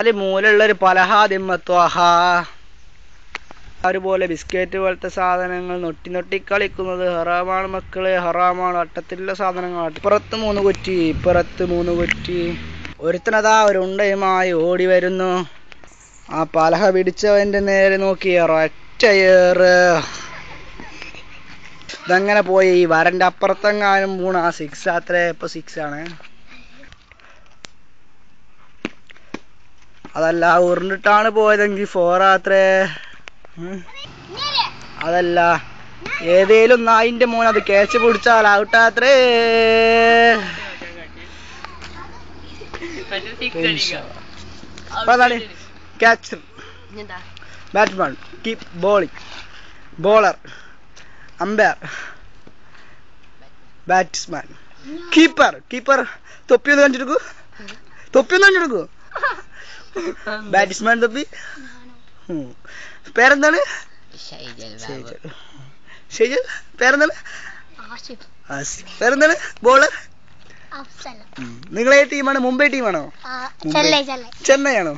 അതിൽ മൂലമുള്ളൊരു പലഹാദിമ്മത്വാഹ. അതുപോലെ ബിസ്ക്കറ്റ് പോലത്തെ സാധനങ്ങൾ നൊട്ടി കളിക്കുന്നത് ഹറാമാണ് മക്കളെ, ഹറാമാണ്. വട്ടത്തിലുള്ള സാധനങ്ങൾ. ഇപ്പുറത്ത് 3 കുറ്റി, ഇപ്പുറത്ത് 3 കുറ്റി. ഒരുത്തനതാ ഒരു ഉണ്ടയുമായി ഓടി വരുന്നു. ആ പലഹ പിടിച്ചവന്റെ നേരെ നോക്കി ഒറ്റയേറ്. ഇതങ്ങനെ പോയി ഈ വരന്റെ അപ്പുറത്തെങ്ങാനും വീണ 6 അത്രേ. ഇപ്പൊ 6 ആണ്. അതല്ല ഉരുണ്ടിട്ടാണ് പോയതെങ്കിൽ 4 അത്രേ. അതല്ല ഏതേലും നായിന്റെ മോൻ അത് ക്യാച്ച് പിടിച്ചാൽ ഔട്ടാത്രേ. Catcher, batsman, keep bowling, bowler, umpire, batsman, keeper. Keeper തൊപ്പിയൊന്ന് കാണിച്ചെടുക്കൂ, തൊപ്പിയൊന്ന് കാണിച്ചെടുക്കൂ. ബാറ്റ്സ്മാൻ തൊപ്പി. പേരെന്താണ്? ഷെയ്ജൽ. പേരെന്താണ്? ആസിഫ്. പേരെന്താണ്? ബോളർ? നിങ്ങളെ ടീമാണ്? മുംബൈ ടീമാണോ? ചെന്നൈ ആണോ?